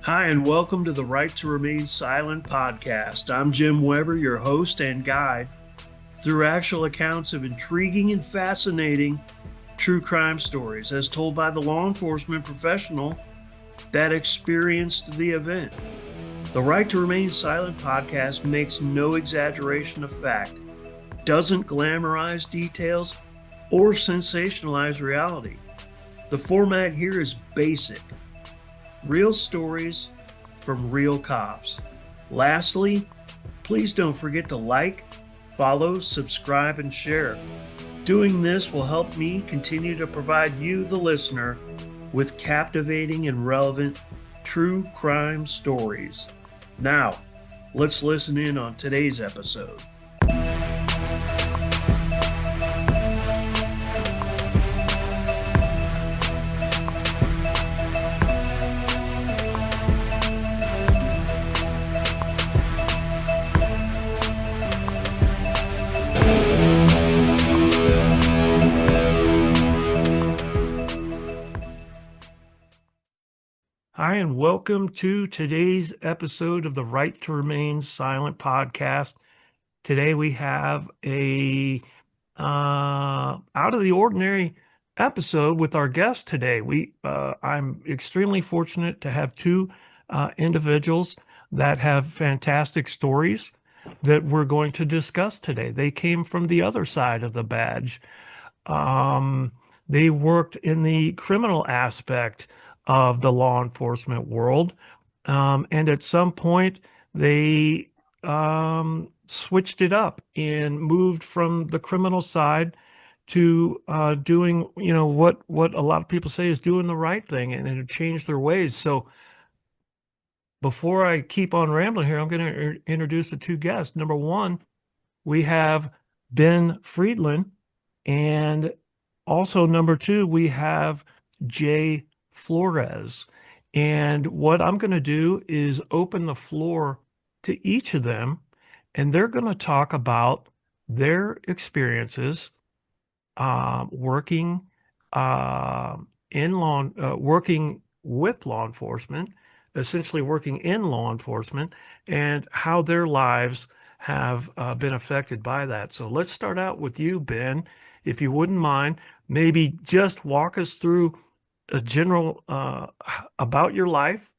Hi, and welcome to the Right to Remain Silent podcast. I'm Jim Weber, your host and guide through actual accounts of intriguing and fascinating true crime stories as told by the law enforcement professional that experienced the event. The Right to Remain Silent podcast makes no exaggeration of fact, doesn't glamorize details, or sensationalize reality. The format here is basic. Real stories from real cops. Lastly, please don't forget to like, follow, subscribe, and share. Doing this will help me continue to provide you, the listener, with captivating and relevant true crime stories. Now, let's listen in on today's episode. Hi, and welcome to today's episode of the Right to Remain Silent podcast. Today we have a out of the ordinary episode with our guest today. I'm extremely fortunate to have two individuals that have fantastic stories that we're going to discuss today. They came from the other side of the badge. Um, they worked in the criminal aspect of the law enforcement world. And at some point, they switched it up and moved from the criminal side to doing, what a lot of people say is doing the right thing, and it changed their ways. So before I keep on rambling here, I'm going to introduce the two guests. Number one, we have Ben Freedland, and also number two, we have Jay Flores. And what I'm going to do is open the floor to each of them, and they're going to talk about their experiences working working with law enforcement, essentially working in law enforcement, and how their lives have been affected by that. So let's start out with you, Ben, if you wouldn't mind. Maybe just walk us through a general about your life,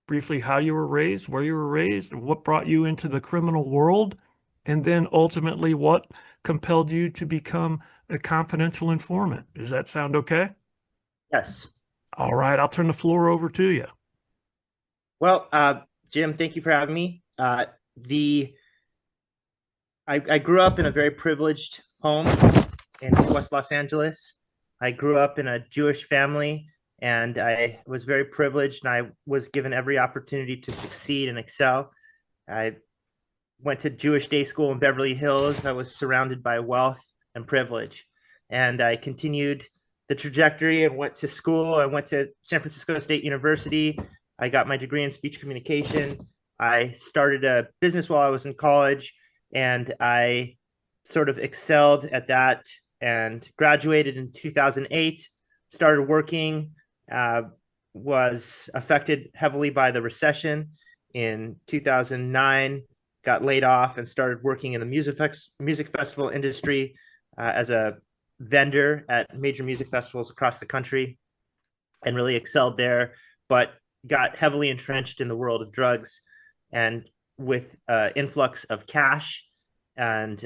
briefly how you were raised, where you were raised, and what brought you into the criminal world, and then ultimately what compelled you to become a confidential informant. Does that sound okay? Yes. All right, I'll turn the floor over to you. Well, Jim, thank you for having me. The I grew up in a very privileged home in West Los Angeles. I grew up in a Jewish family, and I was very privileged, and I was given every opportunity to succeed and excel. I went to Jewish day school in Beverly Hills. I was surrounded by wealth and privilege, and I continued the trajectory and went to school. I went to San Francisco State University. I got my degree in speech communication. I started a business while I was in college, and I sort of excelled at that and graduated in 2008. Started working, uh, was affected heavily by the recession in 2009, got laid off and started working in the music festival industry as a vendor at major music festivals across the country, and really excelled there, but got heavily entrenched in the world of drugs. And with influx of cash and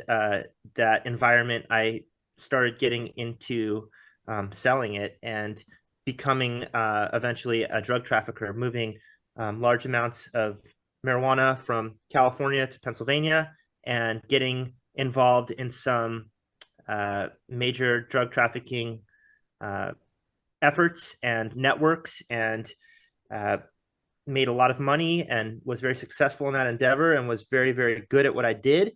that environment, I started getting into selling it and becoming eventually a drug trafficker, moving large amounts of marijuana from California to Pennsylvania and getting involved in some major drug trafficking uh, efforts and networks, and uh, made a lot of money and was very successful in that endeavor and was very, very good at what I did.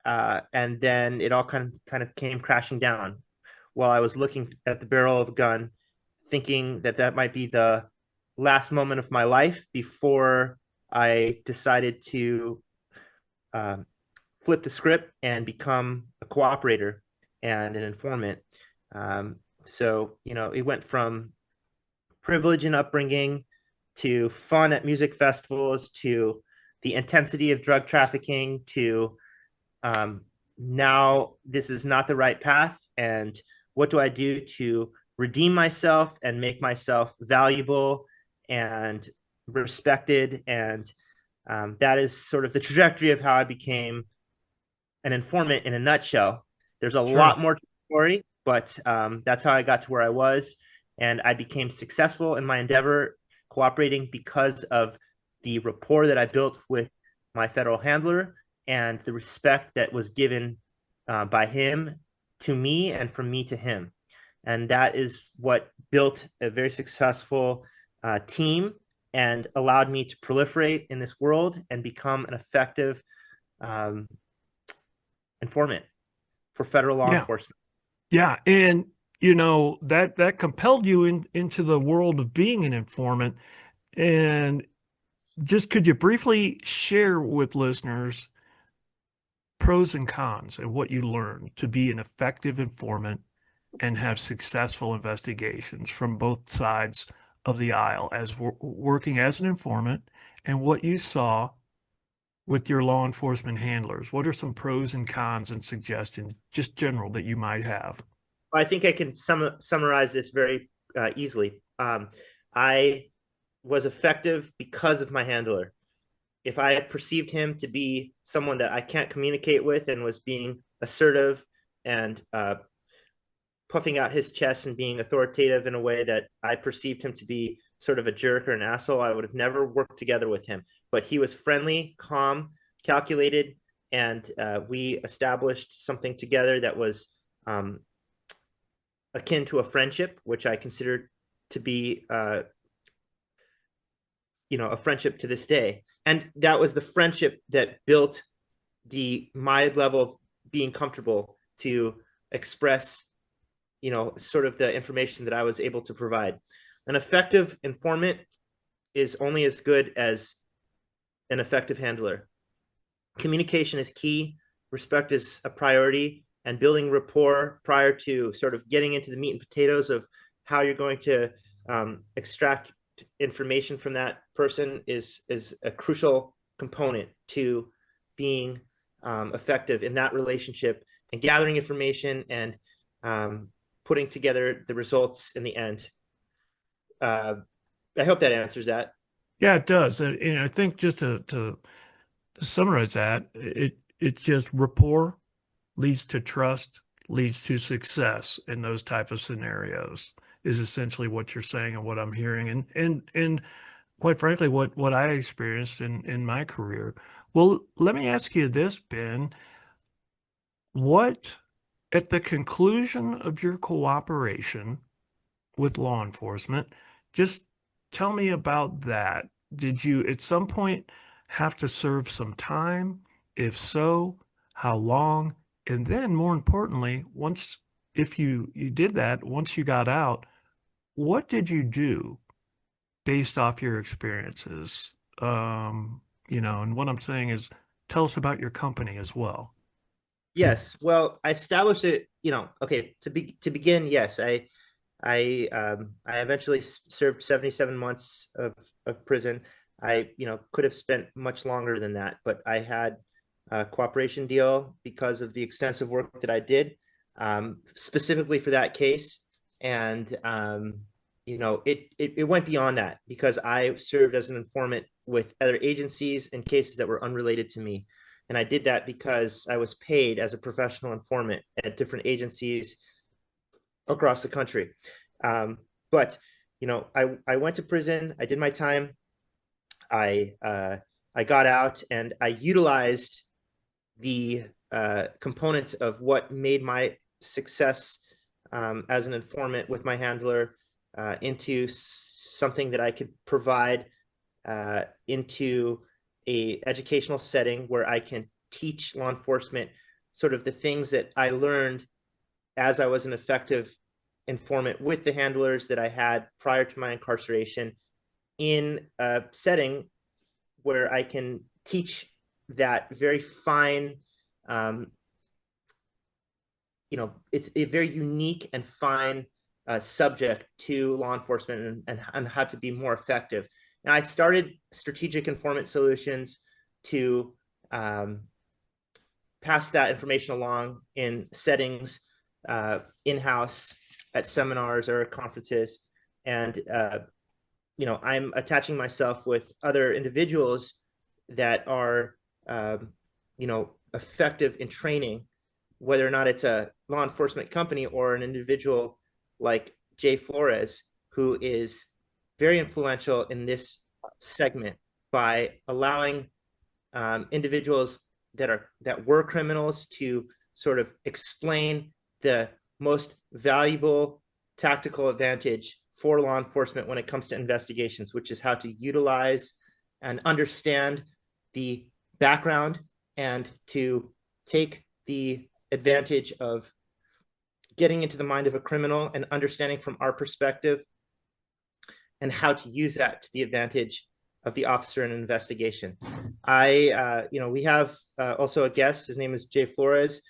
And then it all kind of came crashing down while I was looking at the barrel of a gun, thinking that that might be the last moment of my life before I decided to um, flip the script and become a cooperator and an informant. So, it went from privilege and upbringing to fun at music festivals, to the intensity of drug trafficking, to um, now this is not the right path. And what do I do to redeem myself and make myself valuable and respected? And that is sort of the trajectory of how I became an informant in a nutshell. There's a Sure. lot more to the story, but that's how I got to where I was. And I became successful in my endeavor cooperating because of the rapport that I built with my federal handler and the respect that was given by him to me and from me to him. And that is what built a very successful team and allowed me to proliferate in this world and become an effective um, informant for federal law Yeah. enforcement. Yeah. And that compelled you into the world of being an informant. And just could you briefly share with listeners pros and cons and what you learned to be an effective informant and have successful investigations from both sides of the aisle as working as an informant, and what you saw with your law enforcement handlers? What are some pros and cons and suggestions, just general, that you might have? I think I can summarize this very easily. I was effective because of my handler. If I had perceived him to be someone that I can't communicate with and was being assertive and puffing out his chest and being authoritative in a way that I perceived him to be sort of a jerk or an asshole, I would have never worked together with him. But he was friendly, calm, calculated, and we established something together that was um, akin to a friendship, which I consider to be, a friendship to this day. And that was the friendship that built my level of being comfortable to express, sort of the information that I was able to provide. An effective informant is only as good as an effective handler. Communication is key. Respect is a priority, and building rapport prior to sort of getting into the meat and potatoes of how you're going to extract information from that person is a crucial component to being effective in that relationship and gathering information and putting together the results in the end. Uh, I hope that answers that. Yeah, it does. And I think just to summarize that, it's just rapport leads to trust, leads to success in those type of scenarios is essentially what you're saying and what I'm hearing. And quite frankly, what I experienced in my career. Well, let me ask you this, Ben. What, at the conclusion of your cooperation with law enforcement, just tell me about that. Did you at some point have to serve some time? If so, how long? And then more importantly, once if you did that, once you got out, what did you do based off your experiences? And what I'm saying is tell us about your company as well. Yes. Well, I established it, okay, to begin, yes, I eventually served 77 months of prison. I, could have spent much longer than that, but I had a cooperation deal because of the extensive work that I did, specifically for that case. And it went beyond that because I served as an informant with other agencies in cases that were unrelated to me. And I did that because I was paid as a professional informant at different agencies across the country. But I went to prison. I did my time. I got out, and I utilized the components of what made my success as an informant with my handler into something that I could provide into a educational setting where I can teach law enforcement sort of the things that I learned as I was an effective informant with the handlers that I had prior to my incarceration in a setting where I can teach that very fine, um, it's a very unique and fine subject to law enforcement and how to be more effective. And I started Strategic Informant Solutions to um, pass that information along in settings in-house at seminars or conferences. And I'm attaching myself with other individuals that are effective in training, whether or not it's a law enforcement company or an individual like Jay Flores, who is very influential in this segment by allowing individuals that were criminals to sort of explain the most valuable tactical advantage for law enforcement when it comes to investigations, which is how to utilize and understand the background and to take the advantage of getting into the mind of a criminal and understanding from our perspective and how to use that to the advantage of the officer in an investigation. We have also a guest. His name is Jay Flores.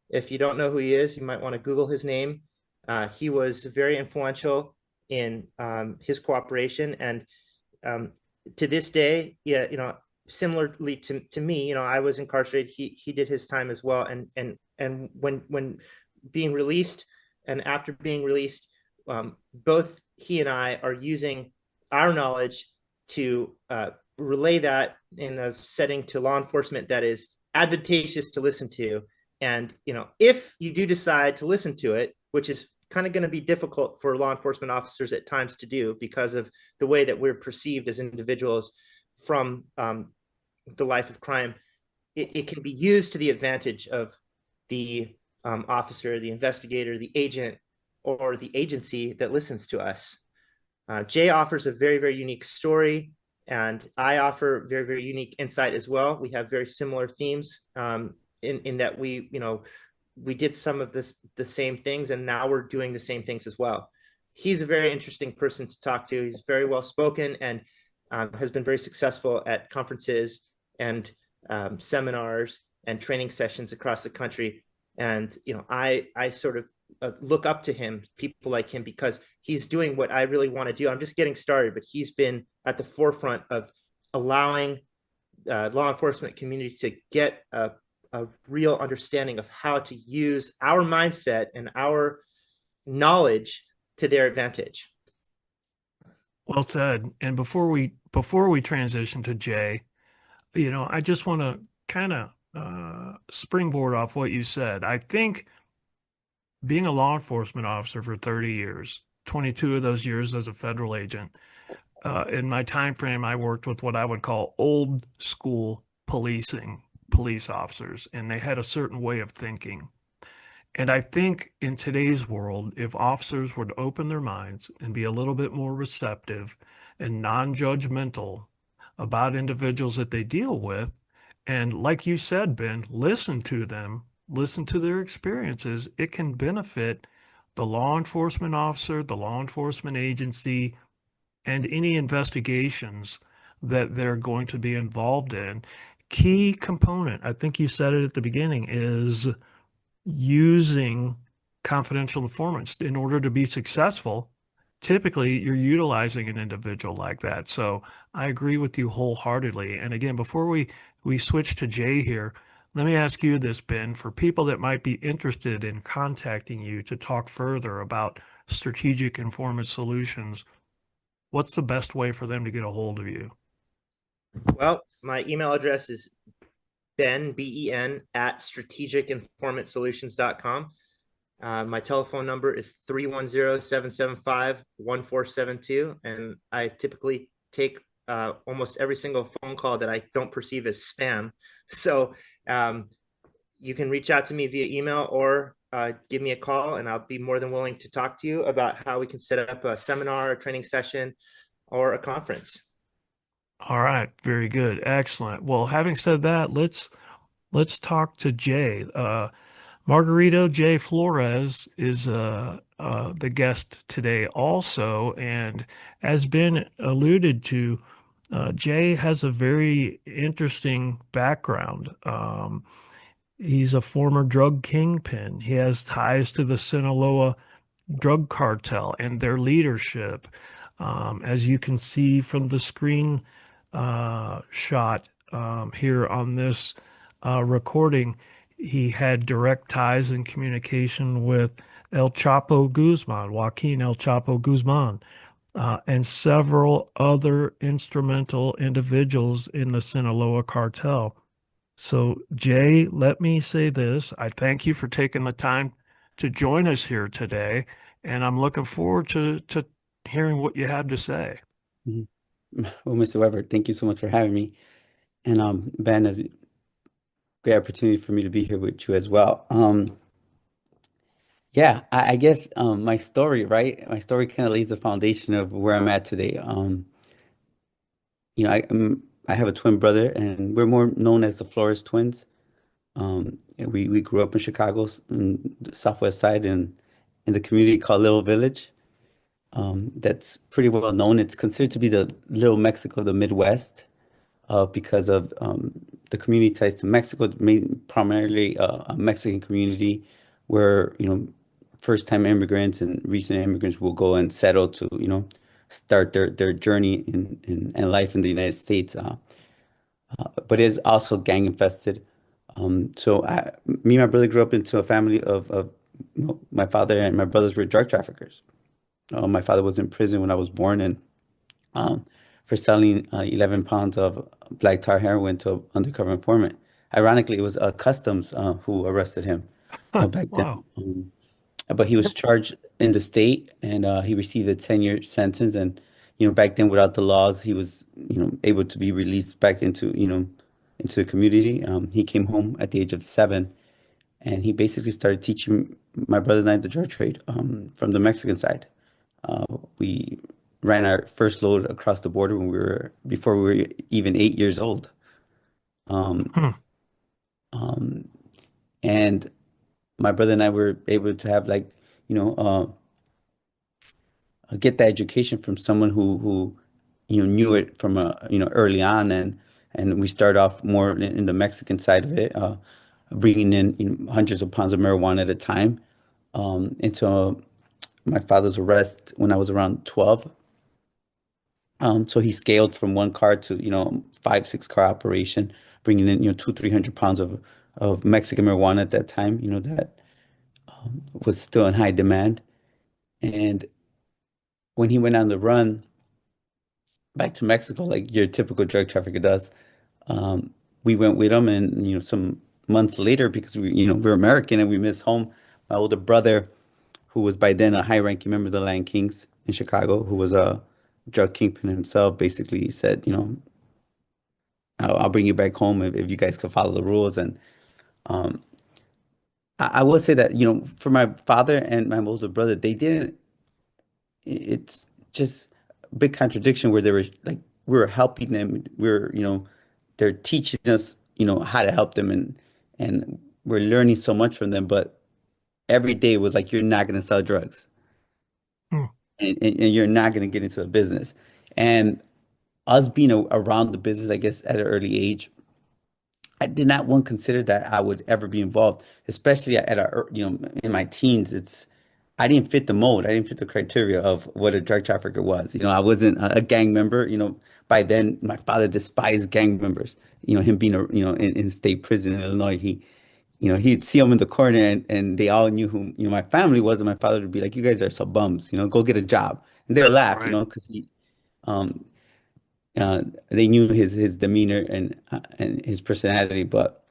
If you don't know who he is, you might want to Google his name. He was very influential in his cooperation, and to this day, yeah, similarly to me, I was incarcerated. He did his time as well, and when being released and after being released, both he and I are using our knowledge to relay that in a setting to law enforcement that is advantageous to listen to. And if you do decide to listen to it, which is kind of going to be difficult for law enforcement officers at times to do because of the way that we're perceived as individuals from the life of crime, it can be used to the advantage of the officer, the investigator, the agent, or the agency that listens to us. Jay offers a very, very unique story, and I offer very, very unique insight as well. We have very similar themes in that we did some of the same things, and now we're doing the same things as well. He's a very interesting person to talk to. He's very well spoken and has been very successful at conferences and seminars and training sessions across the country. And I sort of look up to him, people like him, because he's doing what I really want to do. I'm just getting started, but he's been at the forefront of allowing law enforcement community to get a real understanding of how to use our mindset and our knowledge to their advantage. Well said. And before we transition to Jay, I just want to kind of springboard off what you said. I think being a law enforcement officer for 30 years, 22 of those years as a federal agent, in my time frame, I worked with what I would call old school police officers, and they had a certain way of thinking. And I think in today's world, if officers would open their minds and be a little bit more receptive and non-judgmental about individuals that they deal with, and like you said, Ben, listen to them, listen to their experiences, it can benefit the law enforcement officer, the law enforcement agency, and any investigations that they're going to be involved in. Key component, I think you said it at the beginning, is using confidential informants in order to be successful. Typically, you're utilizing an individual like that. So I agree with you wholeheartedly. And again, before we switch to Jay here, let me ask you this, Ben, for people that might be interested in contacting you to talk further about strategic informant solutions, what's the best way for them to get a hold of you? Well, my email address is Ben, at strategicinformantsolutions.com. My telephone number is 310-775-1472. And I typically take almost every single phone call that I don't perceive as spam. So you can reach out to me via email or give me a call, and I'll be more than willing to talk to you about how we can set up a seminar, a training session, or a conference. All right, very good. Excellent. Well, having said that, let's talk to Jay. Margarito J. Flores is the guest today also, and as been alluded to, Jay has a very interesting background. He's a former drug kingpin. He has ties to the Sinaloa drug cartel and their leadership. As you can see from the screen shot here on this recording, he had direct ties and communication with El Chapo Guzman, Joaquin El Chapo Guzman, and several other instrumental individuals in the Sinaloa Cartel. So, Jay, let me say this. I thank you for taking the time to join us here today, and I'm looking forward to hearing what you had to say. Mhm. Well, Mr. Weber, thank you so much for having me. And Ben, it's a great opportunity for me to be here with you as well. Yeah, I guess my story, right? My story kind of lays the foundation of where I'm at today. I have a twin brother, and we're more known as the Flores twins. And we grew up in Chicago, in the Southwest Side, in the community called Little Village. That's pretty well known. It's considered to be the Little Mexico of the Midwest. Because of the community ties to Mexico, primarily a Mexican community where, first-time immigrants and recent immigrants will go and settle to, start their journey in life in the United States. But it's also gang infested. Me and my brother grew up into a family of my father and my brothers were drug traffickers. My father was in prison when I was born, and um, for selling 11 pounds of black tar heroin to an undercover informant. Ironically, it was Customs who arrested him back then. Wow. But he was charged in the state, and he received a 10-year sentence. And back then, without the laws, he was able to be released back into the community. He came home at the age of 7, and he basically started teaching my brother and I the drug trade from the Mexican side. We ran our first load across the border before we were even 8 years old. Um, Hmm. um, and my brother and I were able to have like, you know, get that education from someone who knew it from early on, and we start off more in the Mexican side of it, bringing in hundreds of pounds of marijuana at a time. Until my father's arrest when I was around 12. So he scaled from one car to, 5, 6 car operation, bringing in, 300 pounds of Mexican marijuana at that time, that was still in high demand. And when he went on the run back to Mexico, like your typical drug trafficker does, um, we went with him. And, some months later, because we're American and we miss home, my older brother, who was by then a high-ranking member of the Lion Kings in Chicago, who was a drug kingpin himself, basically said, I'll bring you back home if you guys can follow the rules. And um, I will say that, for my father and my older brother, they didn't, it's just a big contradiction where they were like, we were helping them. They're teaching us, how to help them, and we're learning so much from them. But every day was like, you're not going to sell drugs, Hmm. and you're not going to get into a business. And us being around the business, I guess, at an early age, I did not one consider that I would ever be involved, especially in my teens. I didn't fit the mold. I didn't fit the criteria of what a drug trafficker was. I wasn't a gang member. By then my father despised gang members. Him being in state prison in Illinois, he'd see them in the corner, and they all knew who, my family was, and my father would be like, "You guys are some bums. Go get a job." And they would laugh, Right. because um, they knew his demeanor and his personality. But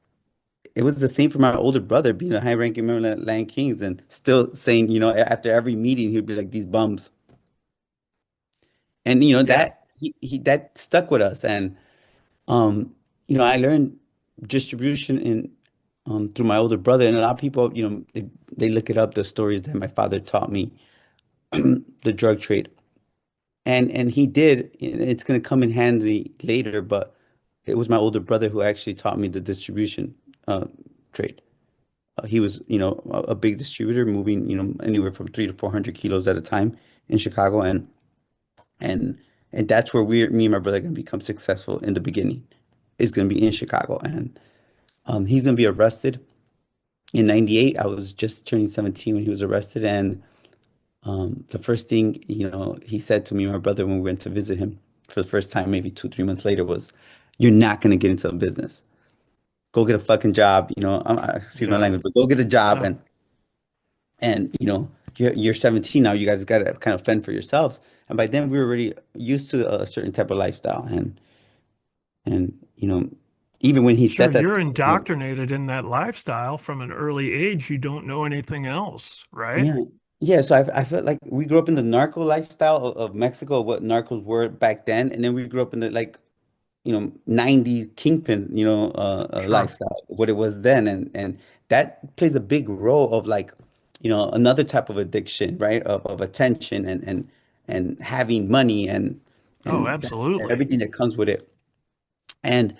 it was the same for my older brother, being a high-ranking member of the Lion Kings, and still saying, after every meeting, he'd be like, "These bums." And Yeah. that that stuck with us. And I learned distribution through my older brother. And a lot of people, they look it up, the stories that my father taught me, the drug trade. And he did. It's going to come in handy later, but it was my older brother who actually taught me the distribution uh, trade. He was, a big distributor, moving, anywhere from 300 to 400 kilos at a time in Chicago. And and that's where me and my brother are going to become successful in the beginning. Is going to be in Chicago. And he's going to be arrested in '98. I was just turning 17 when he was arrested. And The first thing, he said to me, and my brother, when we went to visit him for the first time, maybe 2, 3 months later, was, "You're not gonna get into a business. Go get a fucking job. Excuse my Yeah. language, but go get a job, No. and you're 17 now. You guys gotta kind of fend for yourselves." And by then, we were already used to a certain type of lifestyle, and even when he Sure, said that, you're indoctrinated in that lifestyle from an early age. You don't know anything else, right? yeah, yeah. So I felt like we grew up in the narco lifestyle of Mexico, what narcos were back then, and then we grew up in the 90s kingpin, Sure. lifestyle, what it was then. And that plays a big role of like, another type of addiction, right? Of attention and having money Oh, and absolutely. everything that comes with it. And,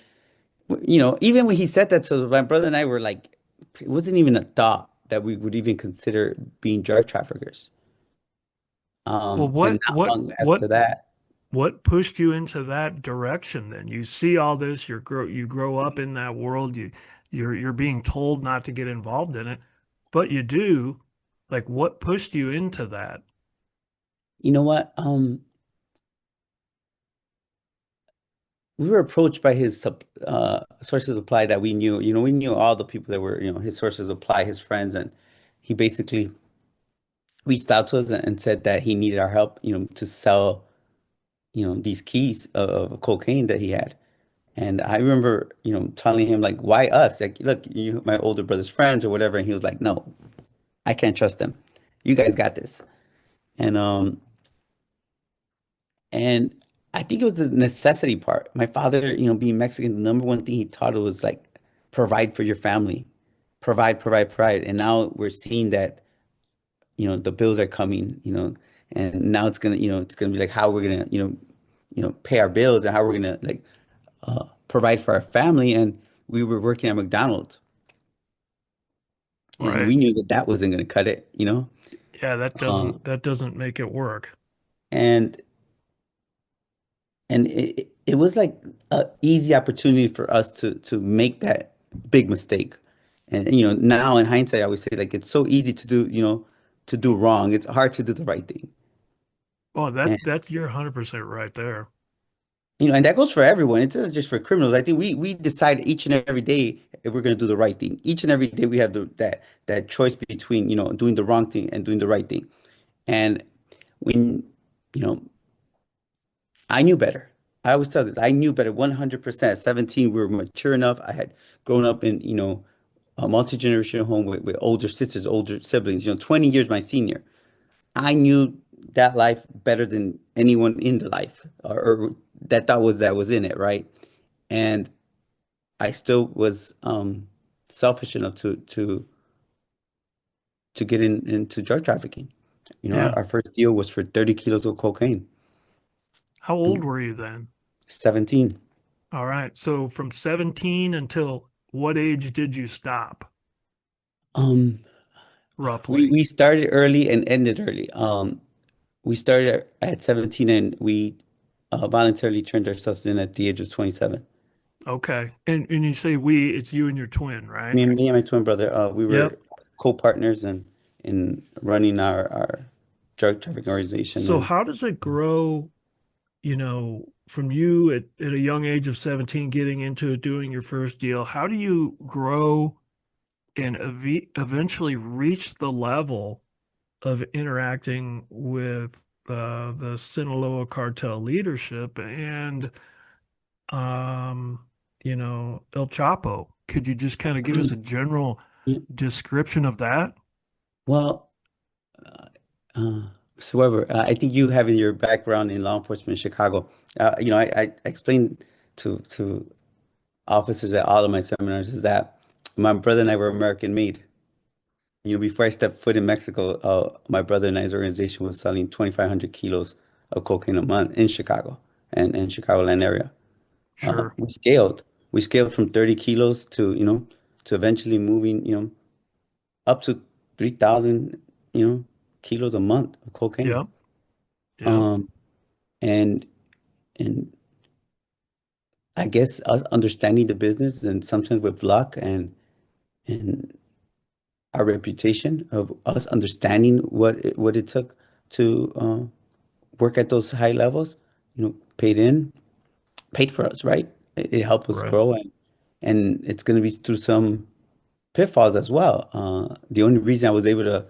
even when he said that, so my brother and I were like, it wasn't even a thought that we would even consider being drug traffickers. Well, And not long after that, what pushed you into that direction then? You see all this, you grow up in that world, you're being told not to get involved in it, but you do. Like what pushed you into that? you know what? We were approached by his sources of supply that we knew. We knew all the people that were, his sources of supply, his friends, and he basically reached out to us and said that he needed our help, to sell, these keys of cocaine that he had. And I remember, telling him like, why us? Like, look, my older brother's friends or whatever. And he was like, no, I can't trust them. You guys got this. And And I think it was the necessity part. My father, being Mexican, the number one thing he taught us was like provide for your family, provide, provide, provide. And now we're seeing that, the bills are coming, and now it's gonna be like how we're gonna, pay our bills and how we're gonna like provide for our family. And we were working at McDonald's, and Right. we knew that that wasn't gonna cut it. Yeah, Uh, that doesn't make it work. and and it was like a easy opportunity for us to make that big mistake. And now in hindsight, I would say like it's so easy to do, to do wrong. It's hard to do the right thing. Oh, And that you're 100% right there. and that goes for everyone. It's not just for criminals. I think we decide each and every day if we're going to do the right thing. Each and every day we have that choice between, doing the wrong thing and doing the right thing. And when, you know, I knew better. I always tell this. I knew better 100%. At 17, we were mature enough. I had grown up in, a multi-generational home with older sisters, older siblings, 20 years my senior. I knew that life better than anyone in the life or that was in it, right? And I still was selfish enough to get into drug trafficking. Our, Yeah. our first deal was for 30 kilos of cocaine. How old were you then? 17. All right. So from 17 until what age did you stop, Um, we roughly? we started early and ended early. We started at 17 and we voluntarily turned ourselves in at the age of 27. Okay. And you say we, it's you and your twin, right? Me and my twin brother, we Yep. were co-partners in running our drug trafficking organization. So And how does it grow, from you at a young age of 17 getting into it, doing your first deal? How do you grow and eventually reach the level of interacting with the Sinaloa Cartel leadership and El Chapo? Could you just kind of give us a general yeah, description of that? well, uh, uh, so however, I think you having your background in law enforcement in Chicago, I explained to officers at all of my seminars is that my brother and I were American made. Before I stepped foot in Mexico, my brother and I's organization was selling 2,500 kilos of cocaine a month in Chicago and Chicagoland area. Sure. We scaled. We scaled from 30 kilos to eventually moving, up to 3,000, kilos a month of cocaine. Yep. Yep. Um, and and I guess us understanding the business and sometimes with luck and our reputation of us understanding what it took, to work at those high levels, paid for us, right? It helped us Right. grow, and it's going to be through some pitfalls as well. The only reason I was able to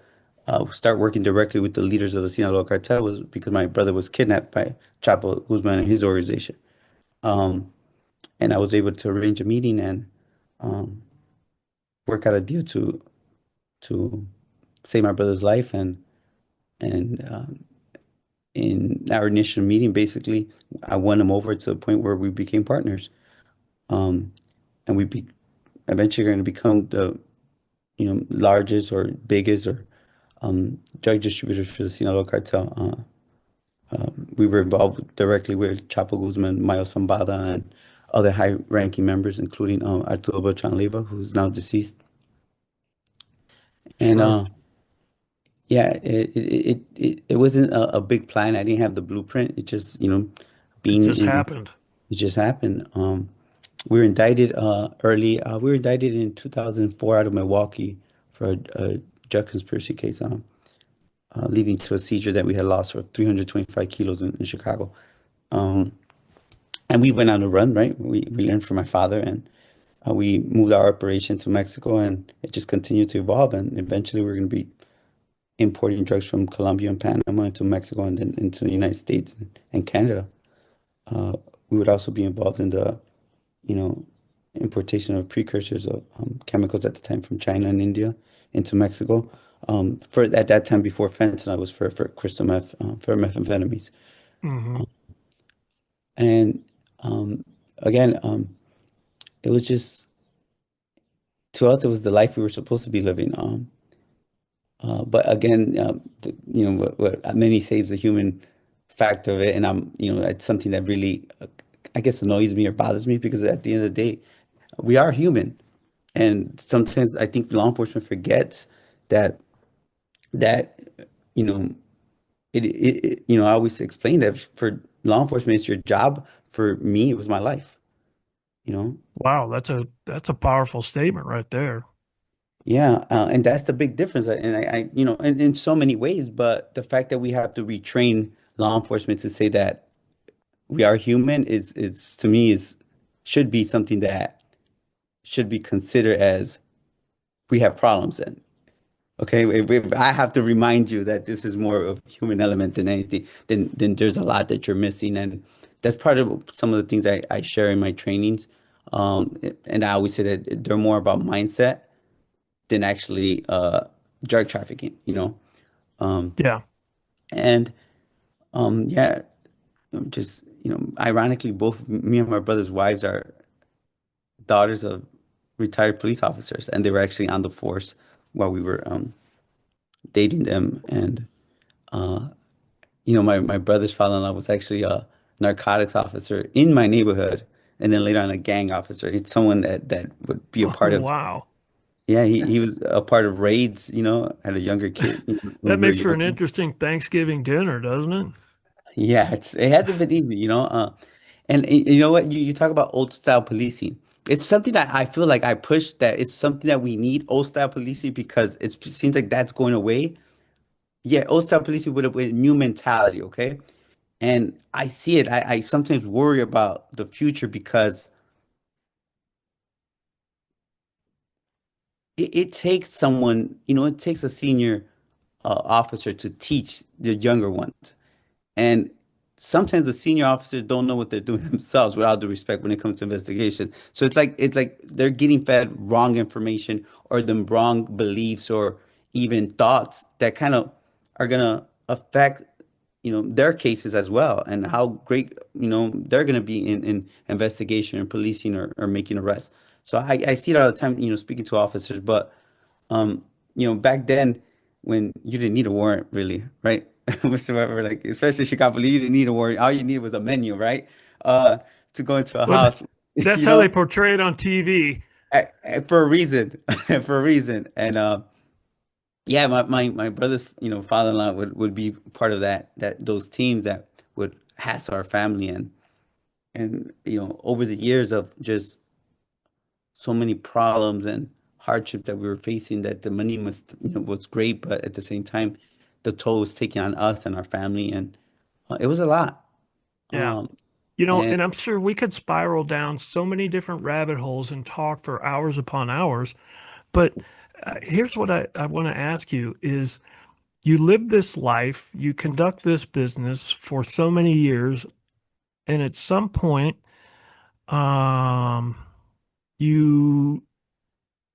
start working directly with the leaders of the Sinaloa Cartel was because my brother was kidnapped by Chapo Guzman and his organization. Um, and I was able to arrange a meeting and um, work out a deal to save my brother's life. And in our initial meeting, basically, I won him over to the point where we became partners. Um, and eventually going to become the largest or biggest or drug distributors for the Sinaloa Cartel. We were involved directly with Chapo Guzman, Mayo Zambada, and other high-ranking members, including Arturo Beltran Leiva, who's now deceased. And Sure. yeah, it wasn't a big plan. I didn't have the blueprint. It just, It being just in, happened. it just happened. We were indicted early. We were indicted in 2004 out of Milwaukee for a drug conspiracy case, leading to a seizure that we had lost for 325 kilos in Chicago. Um, and we went on a run, right? We learned from my father, and we moved our operation to Mexico, and it just continued to evolve. And eventually, we're going to be importing drugs from Colombia and Panama into Mexico and then into the United States and Canada. Uh, we would also be involved in the, you know, importation of precursors of chemicals at the time from China and India into Mexico. For at that time before fentanyl was for crystal meth, for methamphetamines. Hmm. And again, it was just to us, it was the life we were supposed to be living. But again, what many say is the human factor of it, and it's something that really, I guess, annoys me or bothers me because at the end of the day, we are human, and sometimes I think law enforcement forgets that that you know I always explain that for law enforcement, it's your job. For me, it was my life. You know, Wow, that's a powerful statement right there. yeah, and that's the big difference. And in so many ways, but the fact that we have to retrain law enforcement to say that we are human is to me is should be something that should be considered as we have problems then. Okay, I have to remind you that this is more of a human element than anything. Then there's a lot that you're missing, and that's part of some of the things I share in my trainings. And I always say that they're more about mindset than actually drug trafficking. Um, Yeah. and yeah, just ironically, both me and my brother's wives are daughters of retired police officers, and they were actually on the force while we were dating them. And uh, my brother's father-in-law was actually a narcotics officer in my neighborhood, and then later on a gang officer. It's someone that would be a Oh, part of. wow. Yeah, he was a part of raids. At a younger kid, when That we were makes for young. an interesting Thanksgiving dinner, doesn't it? Yeah, it hasn't been easy. And you know what? You talk about old style policing. It's something that I feel like I push that it's something that we need old style policing because it seems like that's going away. Yeah, old style policing with a new mentality, okay? And I see it. I sometimes worry about the future because it takes someone, it takes a senior officer to teach the younger ones. And sometimes the senior officers don't know what they're doing themselves, with all due respect, when it comes to investigation. So it's like they're getting fed wrong information or the wrong beliefs or even thoughts that kind of are gonna affect, their cases as well and how great, they're gonna be in investigation and policing or making arrests. So I see it all the time, speaking to officers, but back then when you didn't need a warrant really, right? Whatsoever, like especially Chicago, you didn't need a warrant. All you needed was a menu, right? Uh, to go into a Well, house, that's you how they know, portray it on TV. for a reason, for a reason. And yeah, my brother's, father-in-law would be part of those teams that would hassle our family and over the years of just so many problems and hardship that we were facing that the money was great, but at the same time the toll was taking on us and our family, and it was a lot. Yeah. Um, And and I'm sure we could spiral down so many different rabbit holes and talk for hours upon hours. But here's what I want to ask you is you live this life, you conduct this business for so many years, and at some point, um, you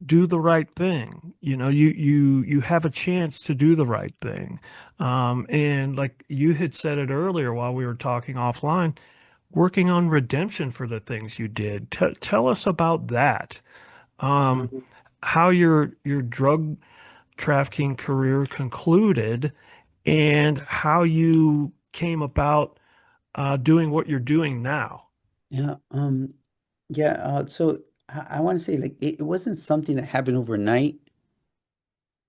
do the right thing. You have a chance to do the right thing. And like you had said it earlier while we were talking offline, working on redemption for the things you did. Tell us about that. Um, Mhm. how your drug trafficking career concluded and how you came about doing what you're doing now. yeah, yeah. So I want to say like it wasn't something that happened overnight.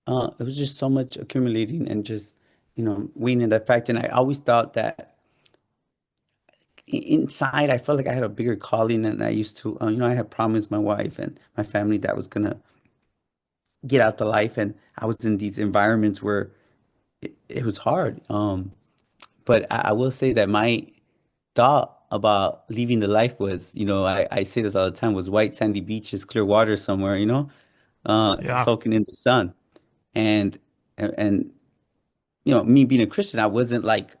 It was just so much accumulating and just, weighing that fact. And I always thought that inside, I felt like I had a bigger calling than I used to. I had promised my wife and my family that I was gonna get out the life, and I was in these environments where it was hard. But I will say that my thought about leaving the life was, I say this all the time, was white sandy beaches, clear water somewhere, Yeah, soaking in the sun. And me being a Christian, I wasn't like,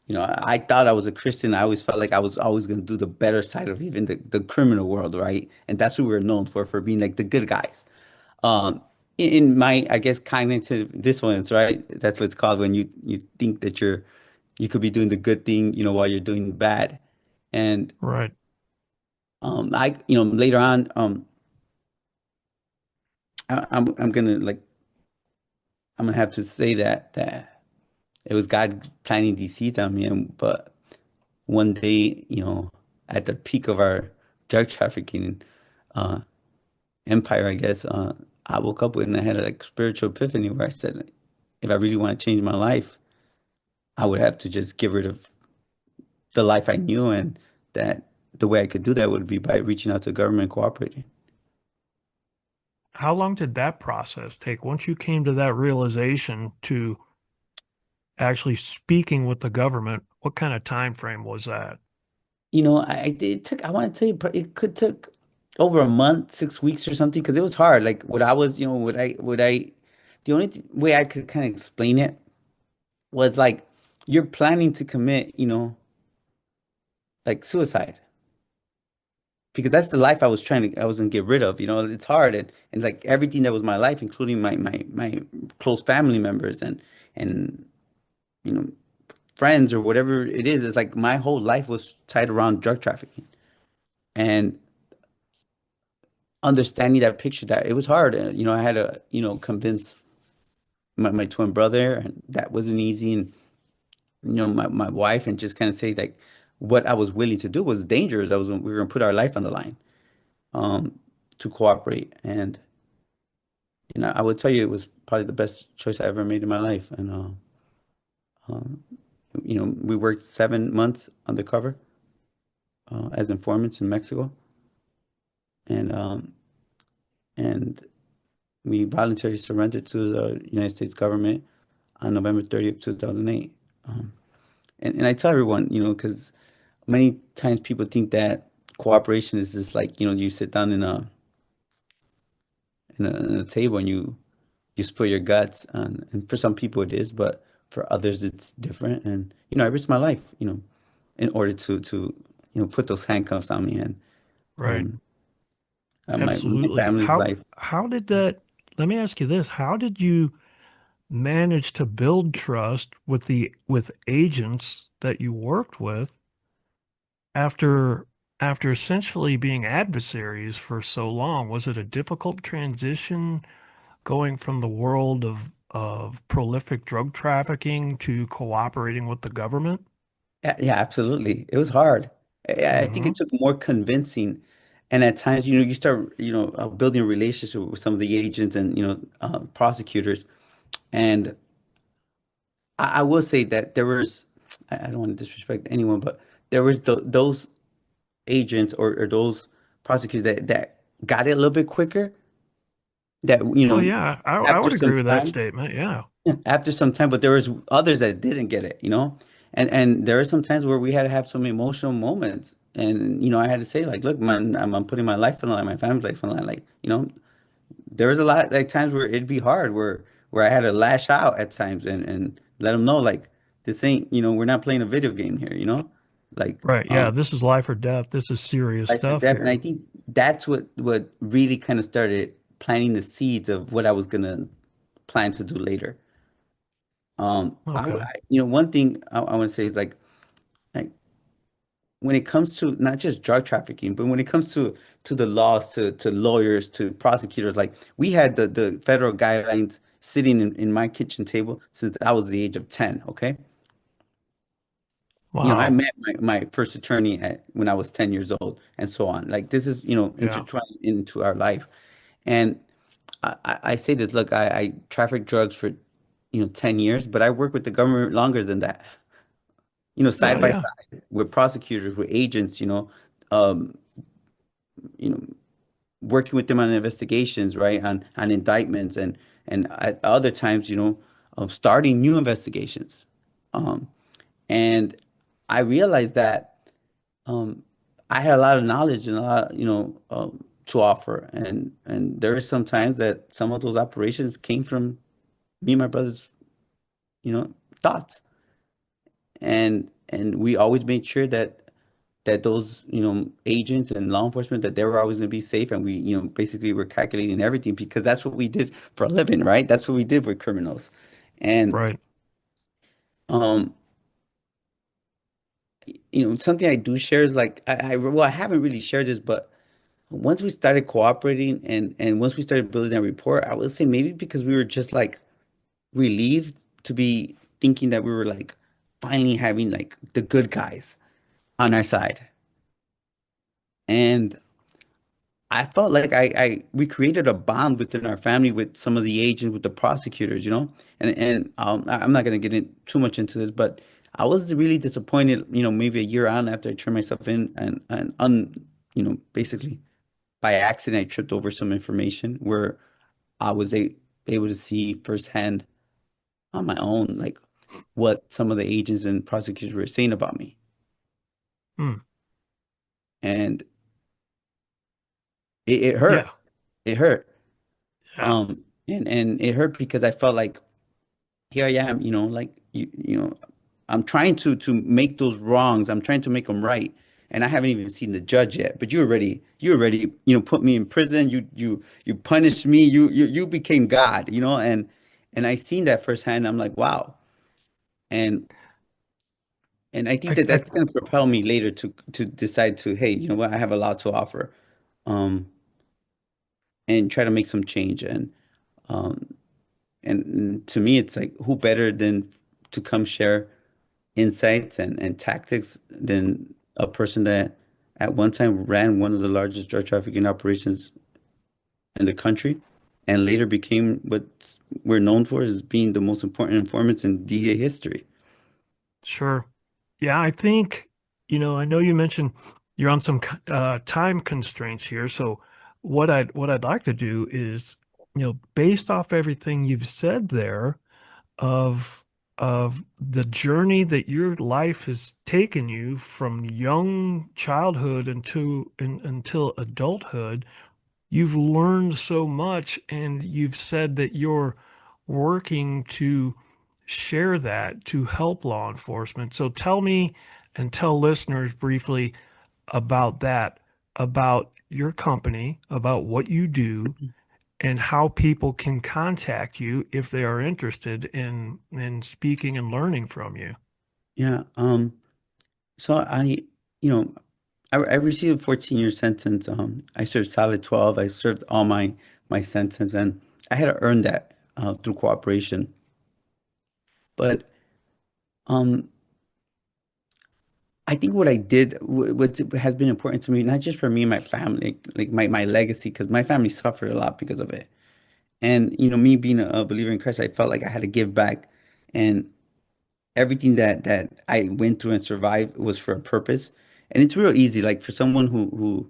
I thought I was a Christian. I always felt like I was always going to do the better side of even the criminal world, right? And that's what we were known for being like the good guys. Um, in my, I guess, cognitive dissonance, right? That's what it's called when you think that you could be doing the good thing, while you're doing bad. And right. later on, I'm gonna like I'm gonna have to say that it was God planting these seeds on me, but one day, at the peak of our drug trafficking uh, empire, I guess, I woke up with and I had a like spiritual epiphany where I said, if I really want to change my life, I would have to just get rid of the life I knew, and that the way I could do that would be by reaching out to government and cooperating. How long did that process take once you came to that realization to actually speaking with the government? What kind of time frame was that? It took, I want to tell you, it could took over a month, 6 weeks or something, because it was hard. Like what I was, the only way I could kind of explain it was like you're planning to commit, like suicide, because that's the life I was gonna get rid of. It's hard, and like everything that was my life, including my close family members and you know friends or whatever it is. It's like my whole life was tied around drug trafficking, and understanding that picture, that it was hard. And I had to convince my twin brother, and that wasn't easy. And my wife, and just kind of say like what I was willing to do was dangerous. That was when we were gonna put our life on the line, um, to cooperate. And I would tell you it was probably the best choice I ever made in my life. And um, we worked 7 months undercover as informants in Mexico, and and we voluntarily surrendered to the United States government on November 30th, 2008. Um, and I tell everyone, because many times people think that cooperation is just like, you sit down in a table and you spill your guts. And for some people it is, but for others it's different. And, I risked my life, in order to put those handcuffs on me and Right. um, my Absolutely. family's life. How did that, let me ask you this, how did you manage to build trust with the with agents that you worked with after after essentially being adversaries for so long? Was it a difficult transition going from the world of prolific drug trafficking to cooperating with the government? Yeah, yeah, absolutely. It was hard. I think Hmm. it took more convincing. And at times, you start, building a relationship with some of the agents and, prosecutors. And I will say that there was, I don't want to disrespect anyone, but there was those agents or those prosecutors that got it a little bit quicker, that, Oh yeah, I after would agree some with that time. statement. Yeah. after some time, but there was others that didn't get it, and there are some times where we had to have some emotional moments, and I had to say like, look, man, I'm putting my life on the line, my family's life on the line, like, there was a lot like times where it'd be hard, where I had to lash out at times and let them know like, this ain't, we're not playing a video game here, like, Right. Yeah. This is life or death. This is serious life or stuff death. And I here. think that's what really kind of started planting the seeds of what I was gonna plan to do later. Okay. One thing I want to say is like when it comes to not just drug trafficking, but when it comes to the laws, to lawyers, to prosecutors, like we had the federal guidelines sitting in my kitchen table since I was the age of 10. Okay. I Wow. met my first attorney when I was 10 years old and so on. Like this is, Yeah. intertwined into our life. And I say this, look, I traffic drugs for, 10 years, but I worked with the government longer than that, Yeah. side by Yeah. side with prosecutors, with agents, um, you know, working with them on investigations, right? On indictments and at other times, starting new investigations. Um, and I realized that um, I had a lot of knowledge and a lot, to offer. And there are some times that some of those operations came from me and my brother's, you know, thoughts. And we always made sure that those, agents and law enforcement, that they were always going to be safe. And we, basically were calculating everything because that's what we did for a living, right? That's what we did with criminals. And, Right. um, something I do share is like, well, I haven't really shared this, but once we started cooperating and once we started building that rapport, I would say maybe because we were just like relieved to be thinking that we were like finally having like the good guys on our side. And I felt like we created a bond within our family with some of the agents, with the prosecutors, and I'm not gonna get in too much into this, but I was really disappointed, maybe a year on after I turned myself in basically by accident I tripped over some information where I was able to see firsthand on my own like what some of the agents and prosecutors were saying about me, Hmm. and it hurt. Yeah. It hurt. Yeah. And it hurt because I felt like here I am, like I'm trying to make those wrongs. I'm trying to make them right. And I haven't even seen the judge yet. But you already, put me in prison. You punished me. You became God, and I seen that firsthand. I'm like, wow. And and I think that I that's going to propel me later to decide to, hey, you know what, I have a lot to offer, um, and try to make some change. Um, and to me, it's like, who better than to come share insights and tactics than a person that at one time ran one of the largest drug trafficking operations in the country and later became what we're known for as being the most important informants in DEA history. Sure. Yeah, I think, I know you mentioned you're on some time constraints here. So what I'd like to do is, based off everything you've said there of the journey that your life has taken you from young childhood until adulthood, you've learned so much, and you've said that you're working to share that to help law enforcement. So tell me and tell listeners briefly about that, about your company, about what you do, and how people can contact you if they are interested in speaking and learning from you. Yeah. So you know, I received a 14-year sentence. I served solid 12. I served all my sentence, and I had to earn that through cooperation. But um, I think what I did, what has been important to me, not just for me and my family, like my legacy, because my family suffered a lot because of it. And me being a believer in Christ, I felt like I had to give back, and everything that I went through and survived was for a purpose. And it's real easy, like for someone who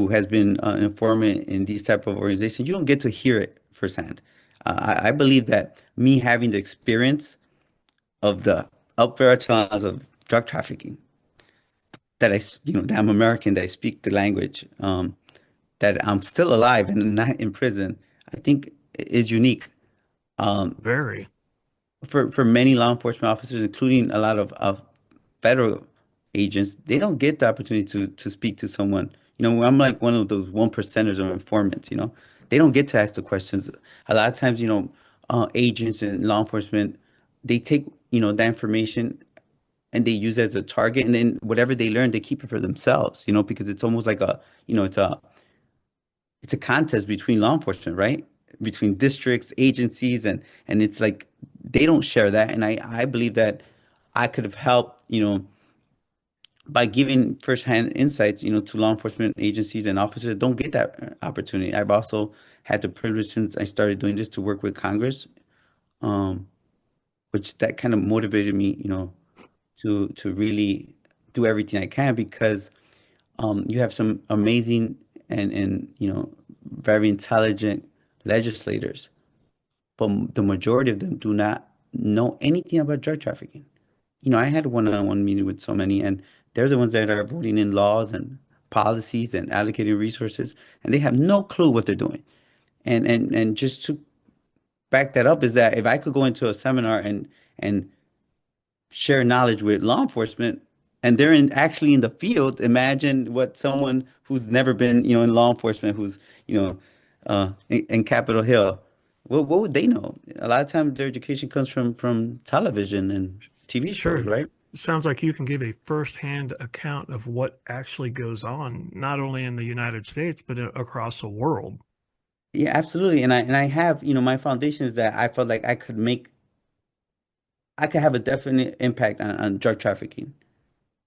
has been an informant in these type of organizations, you don't get to hear it firsthand. I believe that me having the experience of the upper echelons of drug trafficking, that that I'm American, that I speak the language, that I'm still alive and not in prison, I think is unique. Um, Very. for many law enforcement officers, including a lot of federal agents, they don't get the opportunity to speak to someone. I'm like one of those 1%ers or informants, They don't get to ask the questions. A lot of times, agents and law enforcement, they take, that information and they use it as a target, and then whatever they learn, they keep it for themselves, because it's almost like it's a contest between law enforcement, right? Between districts, agencies, and it's like they don't share that. And I believe that I could have helped, by giving firsthand insights, to law enforcement agencies and officers that don't get that opportunity. I've also had the privilege since I started doing this to work with Congress, um, which that kind of motivated me, to really do everything I can, because you have some amazing and very intelligent legislators, but the majority of them do not know anything about drug trafficking. I had one-on-one meeting with so many, and they're the ones that are voting in laws and policies and allocating resources, and they have no clue what they're doing. And just to back that up is that if I could go into a seminar and share knowledge with law enforcement, and they're actually in the field, imagine what someone who's never been, in law enforcement, who's, in Capitol Hill, what would they know? A lot of times their education comes from television and TV shows, Sure. right? Sounds like you can give a firsthand account of what actually goes on, not only in the United States, but across the world. Yeah, absolutely. And I have, my foundation is that I felt like I could have a definite impact on drug trafficking.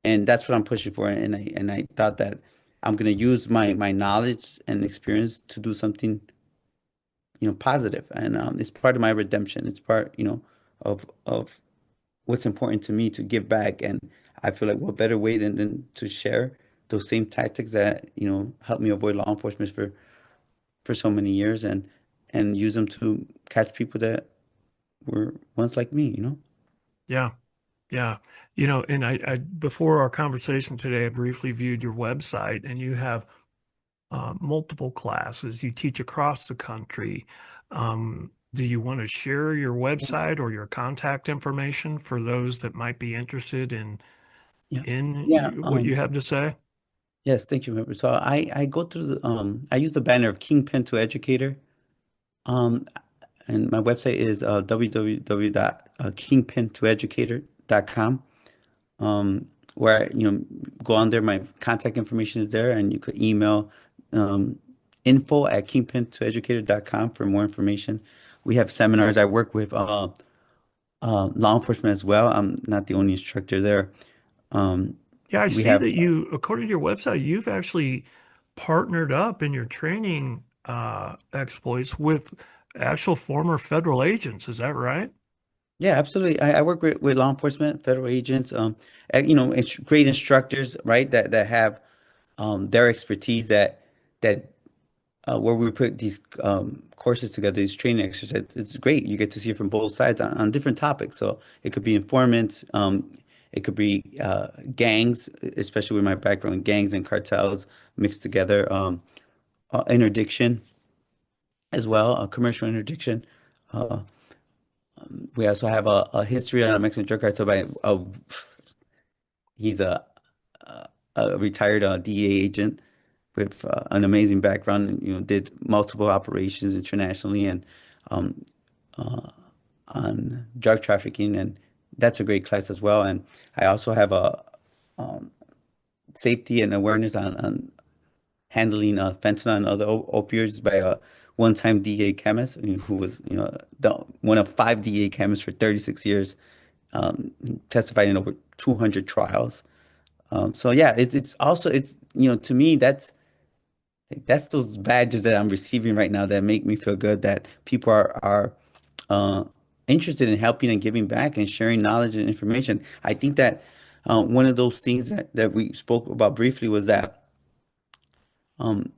And that's what I'm pushing for. And I thought that I'm gonna use my knowledge and experience to do something, positive. And it's part of my redemption. It's part, of what's important to me to give back. And I feel like what better way than to share those same tactics that, helped me avoid law enforcement for so many years, and use them to catch people that were once like me. Yeah. Yeah. And I before our conversation today, I briefly viewed your website, and you have multiple classes. You teach across the country. Do you want to share your website or your contact information for those that might be interested in Yeah. in Yeah. what you have to say? Yes, thank you. So I go through I use the banner of Kingpin to Educator. Um, and my website is www.kingpintoeducator.com. Where go on there, my contact information is there, and you could email um, info@kingpintoeducator.com for more information. We have seminars. I work with law enforcement as well. I'm not the only instructor there. Um, Yeah, I we see have that according to your website, you've actually partnered up in your training exploits with actual former federal agents. Is that right? Yeah, absolutely. I work with law enforcement, federal agents, it's great instructors, right? That have their expertise, that where we put these courses together, these training exercises. It's great. You get to see it from both sides on different topics. So it could be informants, it could be gangs, especially with my background in gangs and cartels mixed together, interdiction as well, commercial interdiction. Uh, we also have a history on a Mexican drug cartel by he's a retired DEA agent with an amazing background. And, did multiple operations internationally, and um, uh, on drug trafficking, and that's a great class as well. And I also have a um, safety and awareness on handling fentanyl and other opioids by a one-time DEA chemist, who was, one of five DEA chemists for 36 years, testified in over 200 trials. So yeah, it's also, to me, that's those badges that I'm receiving right now that make me feel good that people are uh, interested in helping and giving back and sharing knowledge and information. I think that one of those things that we spoke about briefly was that um,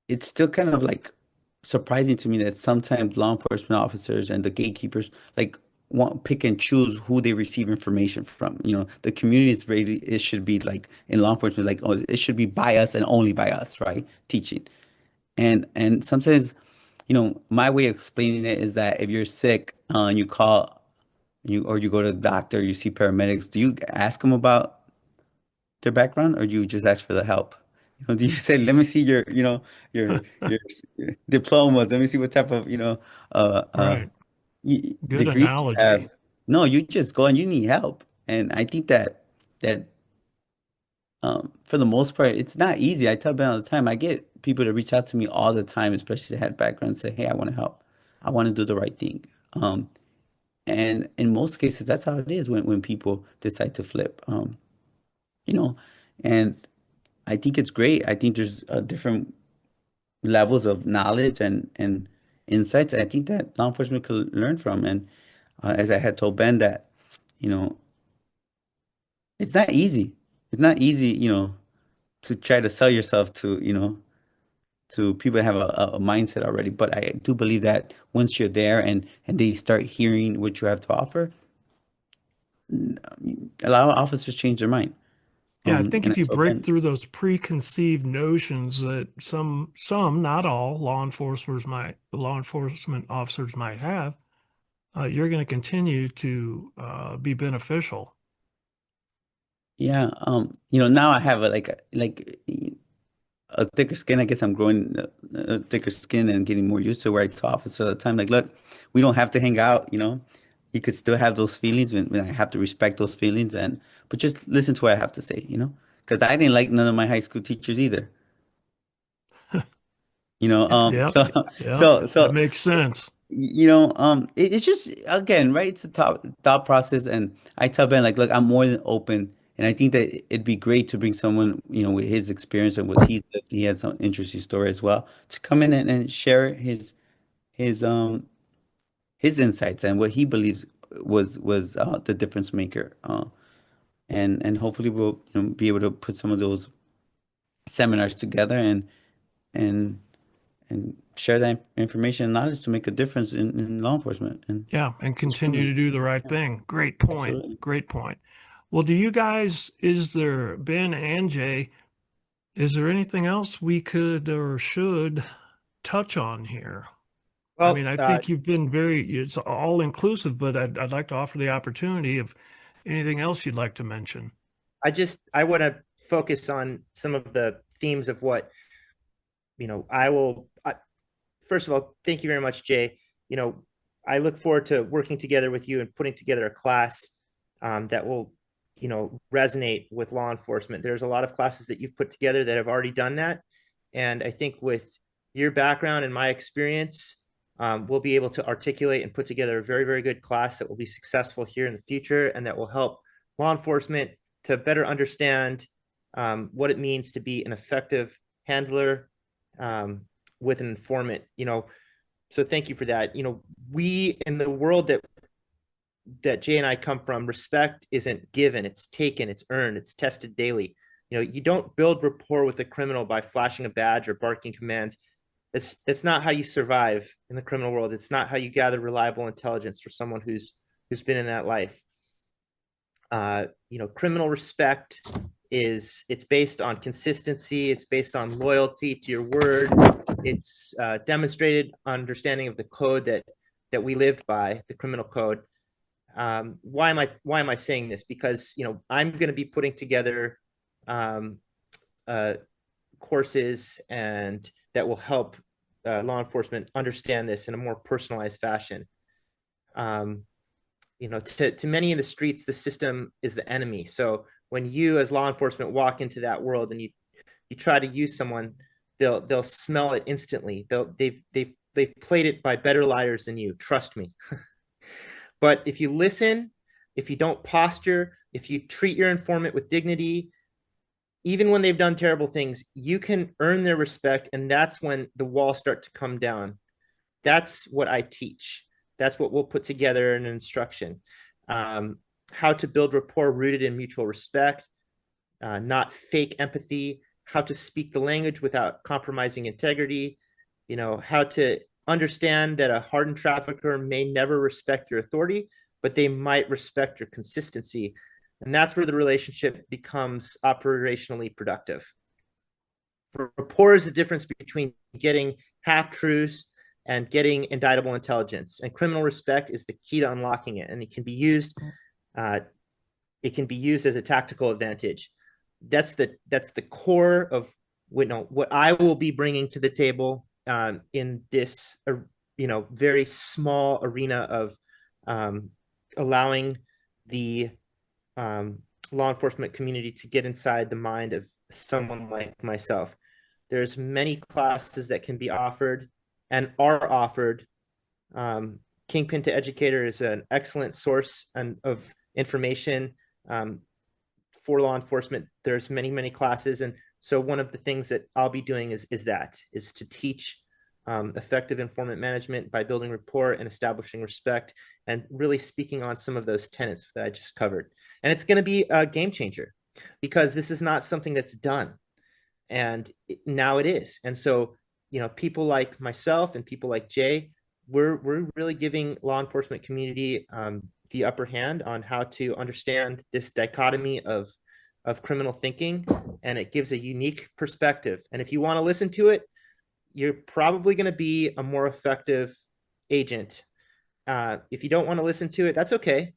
it's still kind of like surprising to me that sometimes law enforcement officers and the gatekeepers like want pick and choose who they receive information from. The community is really, it should be like in law enforcement, like, oh, it should be by us and only by us, right? Teaching. And sometimes, my way of explaining it is that if you're sick, and you call you go to the doctor, you see paramedics, do you ask them about their background, or do you just ask for the help? Do you say, let me see your your diploma, let me see what type of, uh uh Right. Good degree you analogy. have. No, you just go and you need help. And I think that for the most part, it's not easy. I tell Ben all the time, I get people to reach out to me all the time, especially that had background, say, hey, I want to help. I want to do the right thing. And in most cases, that's how it is when people decide to flip. You know, and I think it's great. I think there's different levels of knowledge and insights. I think that law enforcement could learn from. And as I had told Ben, that, you know, it's not easy. It's not easy, to try to sell yourself to people that have a mindset already. But I do believe that once you're there and they start hearing what you have to offer, a lot of officers change their mind. Yeah, I think And if I you told break Ben, through those preconceived notions that some, not all law enforcement officers might have, you're going to continue to be beneficial. yeah, now I have a thicker skin. I guess I'm growing a thicker skin and getting more used to where I talk officers all the time. Like, look, we don't have to hang out. You could still have those feelings when I have to respect those feelings, but just listen to what I have to say. Because I didn't like none of my high school teachers either. Yep, So yep, so that so makes sense. it's just, again, right, it's a thought process. And I tell Ben, like, look, I'm more than open, and I think that it'd be great to bring someone, with his experience and what he has some interesting story as well, to come in and share his his insights and what he believes was the difference maker. And hopefully we'll, be able to put some of those seminars together and and share that information and knowledge to make a difference in law enforcement and Yeah, and continue to discriminate. do the right Yeah, thing. Great point. absolutely. Great point. Well, do you guys, is there, Ben and Jay, is there anything else we could or should touch on here? I mean, Well, I think you've been it's all inclusive, but I'd like to offer the opportunity of anything else you'd like to mention. I want to focus on some of the themes of what, first of all, thank you very much, Jay. You know, I look forward to working together with you and putting together a class that will, resonate with law enforcement. There's a lot of classes that you've put together that have already done that. And I think with your background and my experience, we'll be able to articulate and put together a very, very good class that will be successful here in the future and that will help law enforcement to better understand what it means to be an effective handler with an informant. So thank you for that. We in the world that Jay and I come from, respect isn't given, it's taken, it's earned, it's tested daily. You don't build rapport with a criminal by flashing a badge or barking commands. It's not how you survive in the criminal world. It's not how you gather reliable intelligence for someone who's been in that life. Criminal respect it's based on consistency. It's based on loyalty to your word. It's demonstrated understanding of the code that we lived by, the criminal code. Why am I saying this? Because I'm going to be putting together um, uh, courses and that will help law enforcement understand this in a more personalized fashion. Um, to many in the streets, the system is the enemy. So when you, as law enforcement, walk into that world and you try to use someone, they'll smell it instantly. They've played it by better liars than you. Trust me. But if you listen, if you don't posture, if you treat your informant with dignity, even when they've done terrible things, you can earn their respect, and that's when the walls start to come down. That's what I teach. That's what we'll put together in an instruction. Um, how to build rapport rooted in mutual respect, not fake empathy, how to speak the language without compromising integrity, how to understand that a hardened trafficker may never respect your authority, but they might respect your consistency. And that's where the relationship becomes operationally productive. Rapport is the difference between getting half truths and getting indictable intelligence. And criminal respect is the key to unlocking it. And uh, it can be used as a tactical advantage. That's the core of what I will be bringing to the table in this very small arena of allowing the um, law enforcement community to get inside the mind of someone like myself. There's many classes that can be offered and are offered. Kingpin to Educator is an excellent source of information um, for law enforcement. There's many classes, and so one of the things that I'll be doing is to teach effective informant management by building rapport and establishing respect, and really speaking on some of those tenets that I just covered. And it's going to be a game changer because this is not something that's done, and now it is. And so, people like myself and people like Jay, we're really giving law enforcement community the upper hand on how to understand this dichotomy of criminal thinking, and it gives a unique perspective. And if you want to listen to it, you're probably going to be a more effective agent. If you don't want to listen to it, that's okay,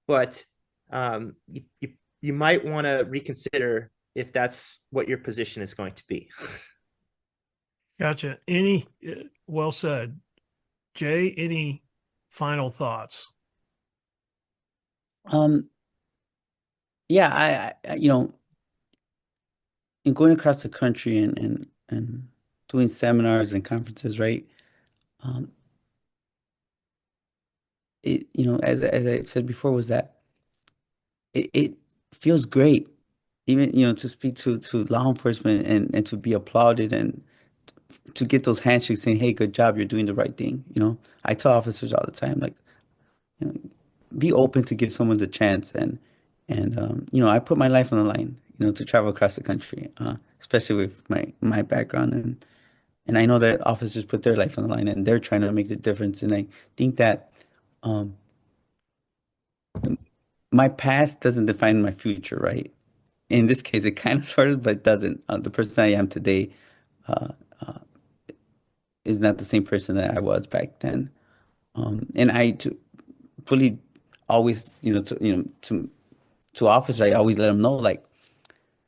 but you might want to reconsider if that's what your position is going to be. Gotcha. Well said. Jay, any final thoughts? Um, yeah, in going across the country and doing seminars and conferences, right? Um, as I said before, was that it feels great, even, to speak to law enforcement and to be applauded and to get those handshakes saying, "Hey, good job, you're doing the right thing." I tell officers all the time, like, you know, be open to give someone the chance, and I put my life on the line, to travel across the country, especially with my background, and I know that officers put their life on the line and they're trying to make the difference, and I think that um, my past doesn't define my future, right? In this case, it kind of sort of, but it doesn't. The person I am today uh, uh, is not the same person that I was back then. And really always, to officers, I always let them know, like,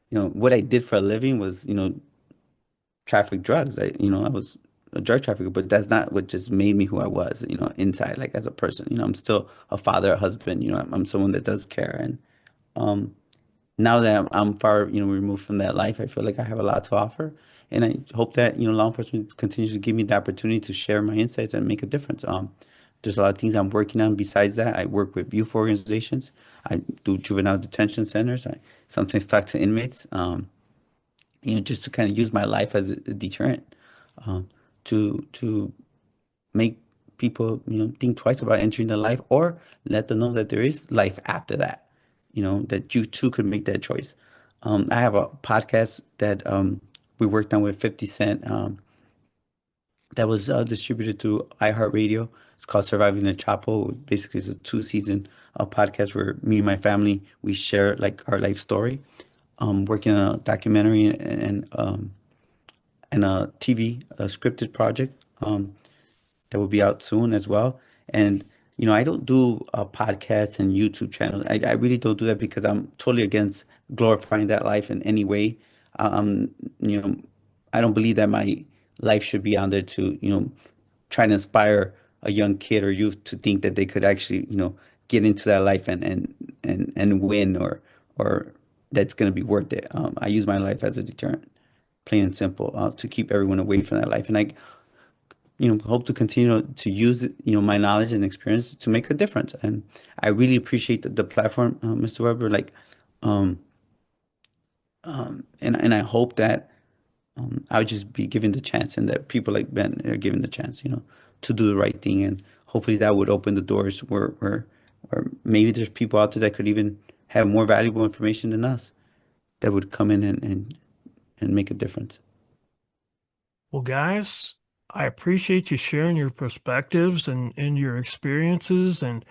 what I did for a living was, traffic drugs. I was a drug trafficker, but that's not what just made me who I was, inside, like, as a person. I'm still a father, a husband. I'm someone that does care, and um, now that I'm far, removed from that life, I feel like I have a lot to offer. And I hope that, law enforcement continues to give me the opportunity to share my insights and make a difference. There's a lot of things I'm working on besides that. I work with youth organizations. I do juvenile detention centers. I sometimes talk to inmates, just to kind of use my life as a deterrent, to make people, think twice about entering the life, or let them know that there is life after that, that you too could make that choice. I have a podcast that we worked on with 50 Cent, that was distributed through iHeartRadio. It's called Surviving the Chapo. Basically, it's a two-season podcast where me and my family, we share, like, our life story. Working on a documentary and a TV, a scripted project. That will be out soon as well. And, I don't do podcasts and YouTube channels. I really don't do that because I'm totally against glorifying that life in any way. Um, you know, I don't believe that my life should be on there to, try to inspire a young kid or youth to think that they could actually, get into that life and win, or that's going to be worth it. I use my life as a deterrent, plain and simple, to keep everyone away from that life. And I, hope to continue to use, my knowledge and experience to make a difference. And I really appreciate the platform, Mr. Weber. Like, um, and I hope that I would just be given the chance, and that people like Ben are given the chance, to do the right thing. And hopefully that would open the doors where maybe there's people out there that could even have more valuable information than us, that would come in and make a difference. Well, guys, I appreciate you sharing your perspectives and your experiences. And,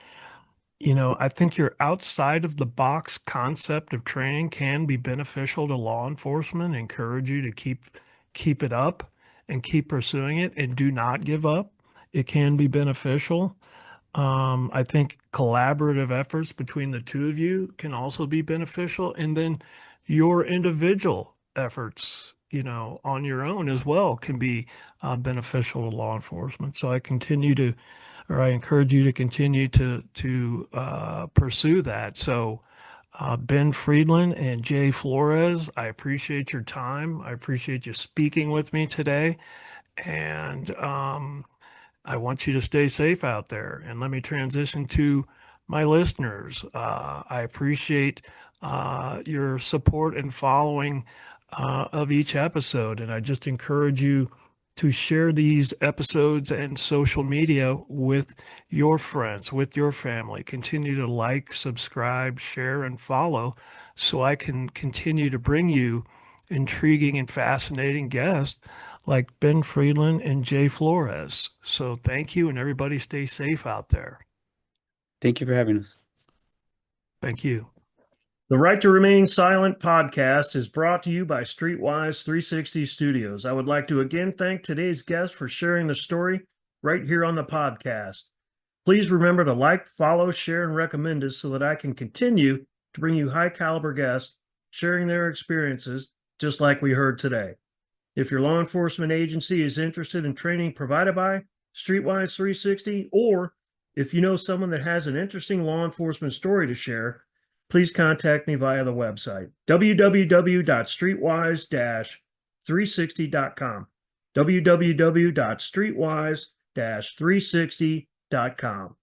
I think your outside of the box concept of training can be beneficial to law enforcement. Encourage you to keep it up and keep pursuing it and do not give up. It can be beneficial. I think collaborative efforts between the two of you can also be beneficial. And then your individual efforts, on your own as well can be beneficial to law enforcement. So I encourage you to continue to pursue that. So, Ben Freedland and Jay Flores, I appreciate your time. I appreciate you speaking with me today. And I want you to stay safe out there. And let me transition to my listeners. I appreciate your support and following of each episode. And I just encourage you to share these episodes and social media with your friends, with your family. Continue to like, subscribe, share, and follow so I can continue to bring you intriguing and fascinating guests like Ben Freedland and Jay Flores. So thank you, and everybody stay safe out there. Thank you for having us. Thank you. The Right to Remain Silent podcast is brought to you by Streetwise 360 Studios. I would like to again thank today's guest for sharing the story right here on the podcast. Please remember to like, follow, share, and recommend us so that I can continue to bring you high caliber guests sharing their experiences just like we heard today. If your law enforcement agency is interested in training provided by Streetwise 360, or if you know someone that has an interesting law enforcement story to share, please contact me via the website, www.streetwise-360.com, www.streetwise-360.com.